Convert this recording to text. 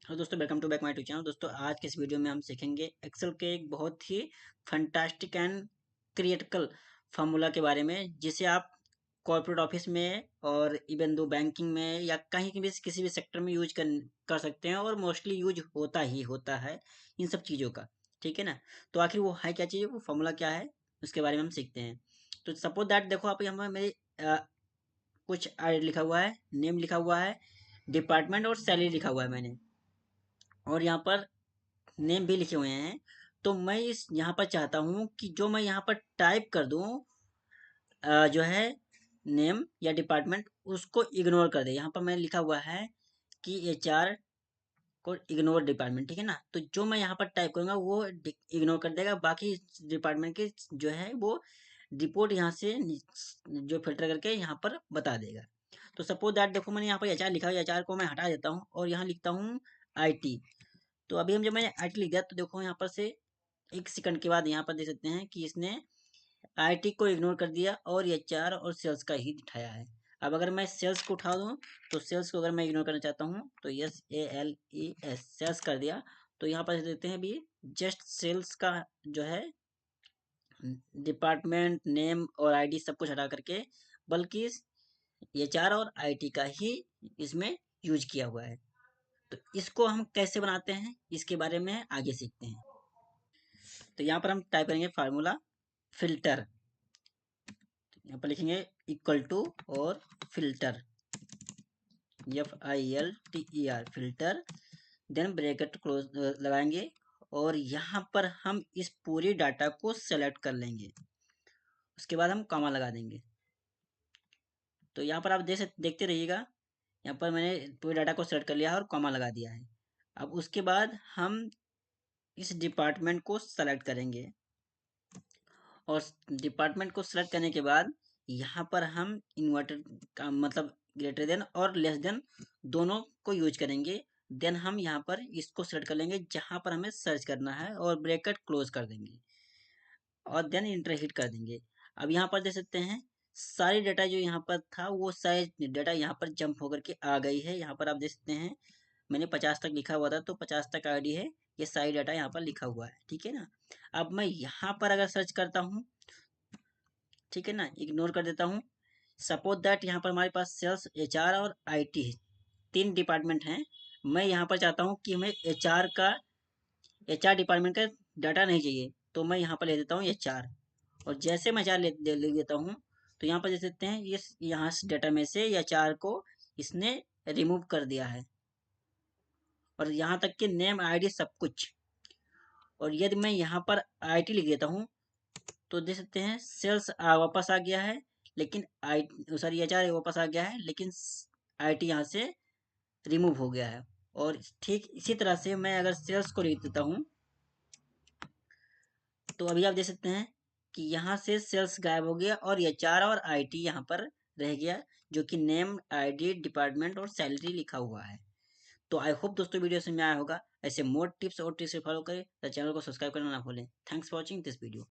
Hello दोस्तों, welcome to back my YouTube channel. दोस्तों, आज के इस वीडियो में हम सीखेंगे एक्सेल के एक बहुत ही फंटास्टिक एंड क्रिटिकल फार्मूला के बारे में, जिसे आप कॉर्पोरेट ऑफिस में और इवन दो बैंकिंग में या कहीं की भी किसी भी सेक्टर में यूज कर सकते हैं, और मोस्टली यूज होता ही होता है इन सब चीज़ों का। ठीक है ना। तो आखिर वो है क्या चीज़, वो फार्मूला क्या है, उसके बारे में हम सीखते हैं। तो सपोज दैट देखो, आप यहाँ मेरे कुछ लिखा हुआ है, नेम लिखा हुआ है, डिपार्टमेंट और सैलरी लिखा हुआ है मैंने, और यहाँ पर नेम भी लिखे हुए हैं। तो मैं इस यहाँ पर चाहता हूँ कि जो मैं यहाँ पर टाइप कर दूँ, जो है नेम या डिपार्टमेंट, उसको इग्नोर कर दे। यहाँ पर मैंने लिखा हुआ है कि एचआर को इग्नोर डिपार्टमेंट। ठीक है ना। तो जो मैं यहाँ पर टाइप करूँगा वो इग्नोर कर देगा, बाकी डिपार्टमेंट के जो है वो रिपोर्ट यहाँ से जो फिल्टर करके यहाँ पर बता देगा। तो सपोज दैट देखो, मैंने यहाँ पर एचआर लिखा है, एचआर को मैं हटा देता हूँ और यहाँ लिखता हूँ आईटी। तो अभी हम जब मैंने आईटी लिख दिया, तो देखो यहाँ पर से एक सेकंड के बाद यहाँ पर देख सकते हैं कि इसने आईटी को इग्नोर कर दिया और एचआर और सेल्स का ही दिखाया है। अब अगर मैं सेल्स को उठा दूँ, तो सेल्स को अगर मैं इग्नोर करना चाहता हूँ तो SALES सेल्स कर दिया। तो यहाँ पर देते हैं अभी जस्ट सेल्स का जो है डिपार्टमेंट नेम और आईडी सब कुछ हटा करके, बल्कि एचआर और आईटी का ही इसमें यूज किया हुआ है। तो इसको हम कैसे बनाते हैं, इसके बारे में आगे सीखते हैं। तो यहाँ पर हम टाइप करेंगे फार्मूला फिल्टर। यहाँ पर लिखेंगे इक्वल टू और filter, FILTER filter, then bracket close लगाएंगे, और यहाँ पर हम इस पूरी डाटा को सेलेक्ट कर लेंगे। उसके बाद हम कॉमा लगा देंगे। तो यहाँ पर आप देखते रहिएगा, यहाँ पर मैंने पूरे डाटा को सेलेक्ट कर लिया है और कॉमा लगा दिया है। अब उसके बाद हम इस डिपार्टमेंट को सेलेक्ट करेंगे, और डिपार्टमेंट को सेलेक्ट करने के बाद यहाँ पर हम इन्वर्टेड का मतलब ग्रेटर देन और लेस देन दोनों को यूज करेंगे। देन हम यहाँ पर इसको सेलेक्ट कर लेंगे जहाँ पर हमें सर्च करना है, और ब्रैकेट क्लोज कर देंगे, और देन इंटर हिट कर देंगे। अब यहाँ पर देख सकते हैं सारी डाटा जो यहाँ पर था वो सारी डाटा यहाँ पर जंप होकर के आ गई है। यहाँ पर आप देख सकते हैं मैंने 50 तक लिखा हुआ था, तो 50 तक आईडी है, ये सारी डाटा यहाँ पर लिखा हुआ है। ठीक है ना। अब मैं यहाँ पर अगर सर्च करता हूँ, ठीक है ना, इग्नोर कर देता हूँ। सपोज दैट यहाँ पर हमारे पास सेल्स, एचआर और आईटी है, तीन डिपार्टमेंट हैं। मैं यहाँ पर चाहता हूँ कि हमें एचआर डिपार्टमेंट का डाटा नहीं चाहिए, तो मैं यहाँ पर ले देता हूँ एचआर, और जैसे मैं एचआर ले देता हूँ, तो यहाँ पर देख सकते हैं ये यहाँ से डाटा में से एचआर को इसने रिमूव कर दिया है, और यहाँ तक कि नेम आईडी सब कुछ। और यदि मैं यहाँ पर आईटी लिख देता हूँ, तो देख सकते हैं सेल्स वापस आ गया है, लेकिन आई सॉरी एचआर वापस आ गया है, लेकिन आईटी यहाँ से रिमूव हो गया है। और ठीक इसी तरह से मैं अगर सेल्स को लिख देता हूँ, तो अभी आप देख सकते हैं कि यहाँ से सेल्स गायब हो गया और एचआर और आईटी यहाँ पर रह गया, जो कि नेम आईडी डिपार्टमेंट और सैलरी लिखा हुआ है। तो आई होप दोस्तों वीडियो समझ में आया होगा। ऐसे मोर टिप्स और ट्रिक्स फॉलो करें, तो चैनल को सब्सक्राइब करना ना भूलें। Thanks for watching this video.